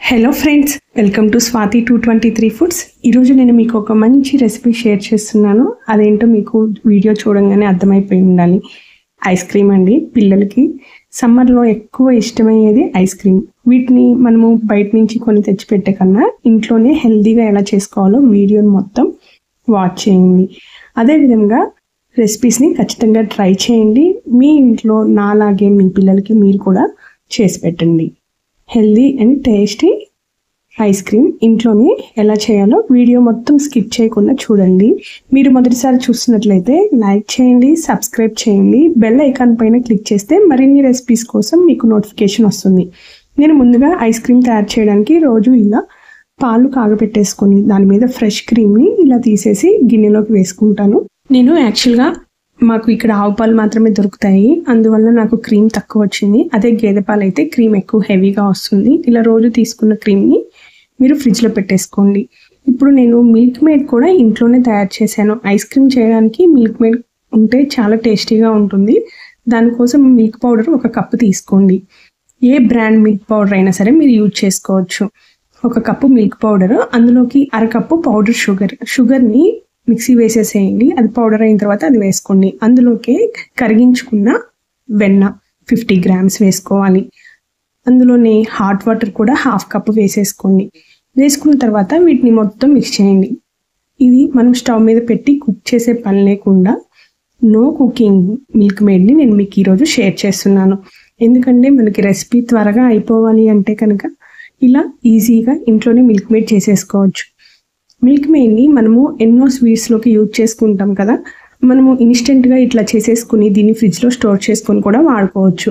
Hello friends, welcome to Swathi 223 foods. ఈరోజు నేను మీకు ఒక మంచి రెసిపీ షేర్ చేస్తున్నాను. అదేంటో మీకు వీడియో చూడంగానే అర్థమైపోయి ఉండాలి. ఐస్ క్రీమ్ అండి. పిల్లలకి సమ్మర్లో ఎక్కువ ఇష్టమయ్యేది ఐస్ క్రీమ్. వీటిని మనము బయట నుంచి కొని తెచ్చిపెట్టే కన్నా ఇంట్లోనే హెల్తీగా ఎలా చేసుకోవాలో వీడియోని మొత్తం వాచ్ చేయండి. అదేవిధంగా రెసిపీస్ని ఖచ్చితంగా ట్రై చేయండి. మీ ఇంట్లో నాలాగే మీ పిల్లలకి మీరు కూడా చేసి పెట్టండి. Healthy and tasty ice cream ఇంట్లోనే ఎలా చేయాలో వీడియో మొత్తం స్కిప్ చేయకుండా చూడండి. మీరు మొదటిసారి చూస్తున్నట్లయితే లైక్ చేయండి, సబ్స్క్రైబ్ చేయండి, బెల్ ఐకాన్ పైన క్లిక్ చేస్తే మరిన్ని రెసిపీస్ కోసం మీకు నోటిఫికేషన్ వస్తుంది. నేను ముందుగా ఐస్ క్రీమ్ తయారు చేయడానికి రోజు ఇలా పాలు కాగపెట్టేసుకొని దాని మీద ఫ్రెష్ క్రీమ్ని ఇలా తీసేసి గిన్నెలోకి వేసుకుంటాను. నేను యాక్చువల్గా మాకు ఇక్కడ ఆవు పాలు మాత్రమే దొరుకుతాయి, అందువల్ల నాకు క్రీమ్ తక్కువ వచ్చింది. అదే గేదె పాలు అయితే క్రీమ్ ఎక్కువ హెవీగా వస్తుంది. ఇలా రోజు తీసుకున్న క్రీమ్ని మీరు ఫ్రిడ్జ్లో పెట్టేసుకోండి. ఇప్పుడు నేను మిల్క్ మేడ్ కూడా ఇంట్లోనే తయారు చేశాను. ఐస్ క్రీమ్ చేయడానికి మిల్క్ మేడ్ ఉంటే చాలా టేస్టీగా ఉంటుంది. దానికోసం మిల్క్ పౌడర్ ఒక కప్పు తీసుకోండి. ఏ బ్రాండ్ మిల్క్ పౌడర్ అయినా సరే మీరు యూజ్ చేసుకోవచ్చు. ఒక కప్పు మిల్క్ పౌడర్, అందులోకి అరకప్పు పౌడర్ షుగర్ని మిక్సీ వేసేసేయండి. అది పౌడర్ అయిన తర్వాత అది వేసుకోండి. అందులోకి కరిగించుకున్న వెన్న 50 గ్రామ్స్ వేసుకోవాలి. అందులోనే హాట్ వాటర్ కూడా ½ కప్పు వేసేసుకోండి. వేసుకున్న తర్వాత వీటిని మొత్తం మిక్స్ చేయండి. ఇది మనం స్టవ్ మీద పెట్టి కుక్ చేసే పని లేకుండా నో కుకింగ్ మిల్క్ మేడ్ని నేను మీకు ఈరోజు షేర్ చేస్తున్నాను. ఎందుకంటే మనకి రెసిపీ త్వరగా అయిపోవాలి అంటే కనుక ఇలా ఈజీగా ఇంట్లోనే మిల్క్ మేడ్ చేసేసుకోవచ్చు. మిల్క్ మేడ్ని మనము ఎన్నో స్వీట్స్లోకి యూజ్ చేసుకుంటాం కదా. మనము ఇన్స్టెంట్గా ఇట్లా చేసేసుకుని దీన్ని ఫ్రిడ్జ్లో స్టోర్ చేసుకొని కూడా వాడుకోవచ్చు.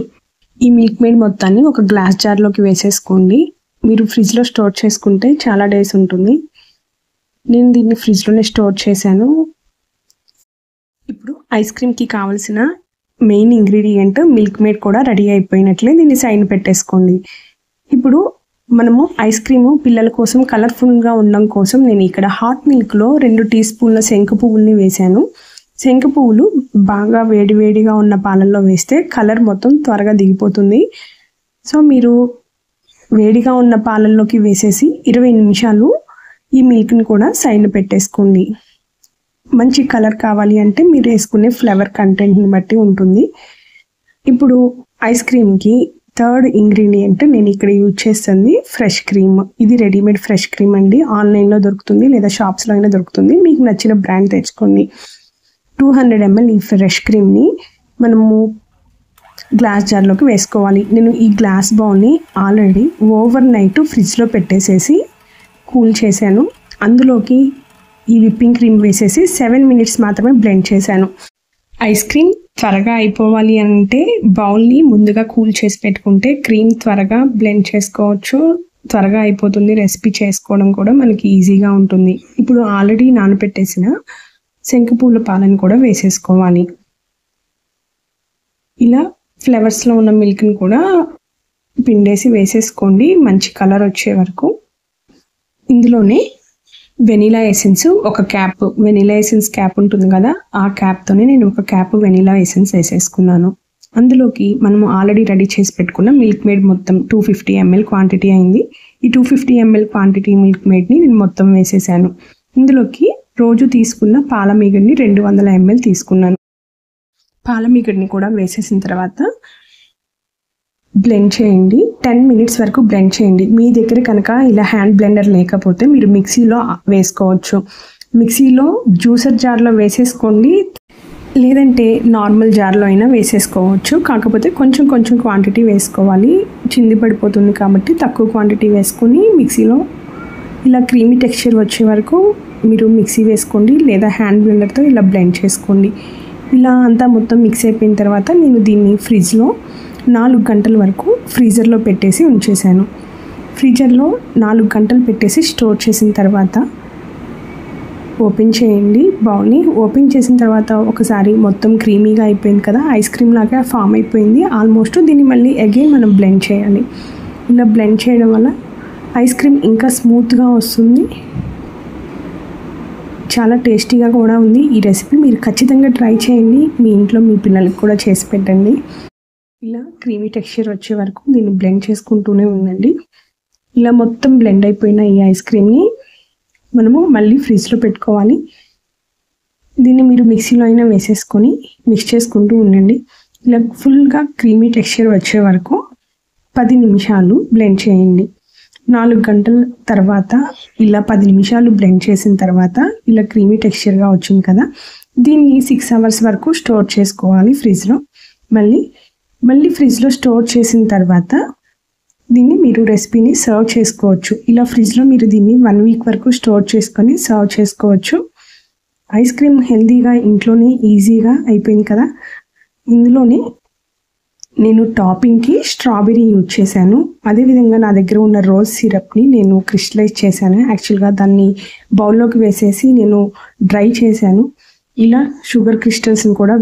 ఈ మిల్క్ మేడ్ మొత్తాన్ని ఒక గ్లాస్ జార్లోకి వేసేసుకోండి. మీరు ఫ్రిడ్జ్లో స్టోర్ చేసుకుంటే చాలా డేస్ ఉంటుంది. నేను దీన్ని ఫ్రిడ్జ్లోనే స్టోర్ చేశాను. ఇప్పుడు ఐస్ క్రీమ్కి కావాల్సిన మెయిన్ ఇంగ్రీడియంట్ మిల్క్ మేడ్ కూడా రెడీ అయిపోయినట్లే. దీన్ని సైడ్ పెట్టేసుకోండి. ఇప్పుడు మనము ఐస్ క్రీము పిల్లల కోసం కలర్ఫుల్గా ఉండడం కోసం నేను ఇక్కడ హాట్ మిల్క్లో 2 టీ స్పూన్ల శంకు పువ్వుల్ని వేశాను. శంకు పువ్వులు బాగా వేడివేడిగా ఉన్న పాలల్లో వేస్తే కలర్ మొత్తం త్వరగా దిగిపోతుంది. సో మీరు వేడిగా ఉన్న పాలల్లోకి వేసేసి 20 నిమిషాలు ఈ మిల్క్ని కూడా సైడ్ పెట్టేసుకోండి. మంచి కలర్ కావాలి అంటే మీరు వేసుకునే ఫ్లేవర్ కంటెంట్ని బట్టి ఉంటుంది. ఇప్పుడు ఐస్ క్రీమ్కి థర్డ్ ఇంగ్రీడియంట్ నేను ఇక్కడ యూజ్ చేస్తుంది ఫ్రెష్ క్రీమ్. ఇది రెడీమేడ్ ఫ్రెష్ క్రీమ్ అండి. ఆన్లైన్లో దొరుకుతుంది లేదా షాప్స్లో అయినా దొరుకుతుంది. మీకు నచ్చిన బ్రాండ్ తెచ్చుకోండి. 200 ml ఈ ఫ్రెష్ క్రీమ్ని మనము గ్లాస్ జార్లోకి వేసుకోవాలి. నేను ఈ గ్లాస్ బౌల్ని ఆల్రెడీ ఓవర్ నైట్ ఫ్రిడ్జ్లో పెట్టేసేసి కూల్ చేశాను. అందులోకి ఈ విప్పింగ్ క్రీమ్ వేసేసి 7 minutes మాత్రమే బ్లెండ్ చేశాను. ఐస్ క్రీమ్ త్వరగా అయిపోవాలి అంటే బౌల్ని ముందుగా కూల్ చేసి పెట్టుకుంటే క్రీమ్ త్వరగా బ్లెండ్ చేసుకోవచ్చు, త్వరగా అయిపోతుంది. రెసిపీ చేసుకోవడం కూడా మనకి ఈజీగా ఉంటుంది. ఇప్పుడు ఆల్రెడీ నానబెట్టేసిన శంకుపూల పాలను కూడా వేసేసుకోవాలి. ఇలా ఫ్లేవర్స్లో ఉన్న మిల్క్ని కూడా పిండేసి వేసేసుకోండి మంచి కలర్ వచ్చే వరకు. ఇందులోనే వెనిలా ఎసెన్స్ ఒక క్యాప్, వెనిలా ఎసెన్స్ క్యాప్ ఉంటుంది కదా, ఆ క్యాప్తోనే నేను ఒక క్యాప్ వెనిలా ఎసెన్స్ వేసేసుకున్నాను. అందులోకి మనము ఆల్రెడీ రెడీ చేసి పెట్టుకున్న మిల్క్ మేడ్ మొత్తం 250 ml క్వాంటిటీ అయింది. ఈ 250 ml క్వాంటిటీ మిల్క్ మేడ్ని నేను మొత్తం వేసేసాను. ఇందులోకి రోజు తీసుకున్న పాల మీగడ్ని 200 ml తీసుకున్నాను. పాల మీగడ్ని కూడా వేసేసిన తర్వాత బ్లెండ్ చేయండి. 10 minutes వరకు బ్లెండ్ చేయండి. మీ దగ్గర కనుక ఇలా హ్యాండ్ బ్లెండర్ లేకపోతే మీరు మిక్సీలో వేసుకోవచ్చు. మిక్సీలో జ్యూసర్ జార్లో వేసేసుకోండి, లేదంటే నార్మల్ జార్లో అయినా వేసేసుకోవచ్చు. కాకపోతే కొంచెం కొంచెం క్వాంటిటీ వేసుకోవాలి, చింది పడిపోతుంది కాబట్టి తక్కువ క్వాంటిటీ వేసుకొని మిక్సీలో ఇలా క్రీమీ టెక్స్చర్ వచ్చే వరకు మీరు మిక్సీ వేసుకోండి, లేదా హ్యాండ్ బ్లెండర్తో ఇలా బ్లెండ్ చేసుకోండి. ఇలా అంతా మొత్తం మిక్స్ అయిపోయిన తర్వాత నేను దీన్ని ఫ్రిడ్జ్లో 4 గంటల వరకు ఫ్రీజర్లో పెట్టేసి ఉంచేసాను. ఫ్రీజర్లో 4 గంటలు పెట్టేసి స్టోర్ చేసిన తర్వాత ఓపెన్ చేయండి. బౌల్ని ఓపెన్ చేసిన తర్వాత ఒకసారి మొత్తం క్రీమీగా అయిపోయింది కదా, ఐస్ క్రీమ్ లాగా ఫామ్ అయిపోయింది ఆల్మోస్ట్. దీన్ని మళ్ళీ అగైన్ మనం బ్లెండ్ చేయాలి. ఇలా బ్లెండ్ చేయడం వల్ల ఐస్ క్రీమ్ ఇంకా స్మూత్గా వస్తుంది, చాలా టేస్టీగా కూడా ఉంది. ఈ రెసిపీ మీరు ఖచ్చితంగా ట్రై చేయండి. మీ ఇంట్లో మీ పిల్లలకి కూడా చేసి పెట్టండి. ఇలా క్రీమీ టెక్స్చర్ వచ్చే వరకు దీన్ని బ్లెండ్ చేసుకుంటూనే ఉండండి. ఇలా మొత్తం బ్లెండ్ అయిపోయిన ఈ ఐస్ క్రీమ్ని మనము మళ్ళీ ఫ్రిడ్జ్లో పెట్టుకోవాలి. దీన్ని మీరు మిక్సీలో అయినా వేసేసుకొని మిక్స్ చేసుకుంటూ ఉండండి. ఇలా ఫుల్గా క్రీమీ టెక్స్చర్ వచ్చే వరకు 10 నిమిషాలు బ్లెండ్ చేయండి. 4 గంటల తర్వాత ఇలా 10 నిమిషాలు బ్లెండ్ చేసిన తర్వాత ఇలా క్రీమీ టెక్స్చర్గా వచ్చింది కదా, దీన్ని 6 అవర్స్ వరకు స్టోర్ చేసుకోవాలి ఫ్రిడ్జ్లో. మళ్ళీ ఫ్రిడ్జ్లో స్టోర్ చేసిన తర్వాత దీన్ని మీరు రెసిపీని సర్వ్ చేసుకోవచ్చు. ఇలా ఫ్రిడ్జ్లో మీరు దీన్ని 1 వీక్ వరకు స్టోర్ చేసుకొని సర్వ్ చేసుకోవచ్చు. ఐస్ క్రీమ్ హెల్తీగా ఇంట్లోనే ఈజీగా అయిపోయింది కదా. ఇందులోనే నేను టాపింగ్కి స్ట్రాబెర్రీ యూజ్ చేశాను. అదేవిధంగా నా దగ్గర ఉన్న రోజ్ సిరప్ని నేను క్రిస్టలైజ్ చేశాను. యాక్చువల్గా దాన్ని బౌల్లోకి వేసేసి నేను డ్రై చేశాను. ఇలా షుగర్ క్రిస్టల్స్ని కూడా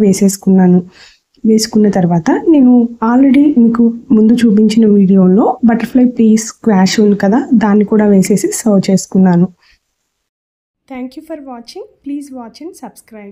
వేసుకున్న తర్వాత నేను ఆల్రెడీ మీకు ముందు చూపించిన వీడియోలో బటర్ఫ్లై పీస్ స్క్వాష్ ఉంది కదా, దాన్ని కూడా వేసేసి సర్వ్ చేసుకున్నాను. Thank you for watching. Please watch and subscribe.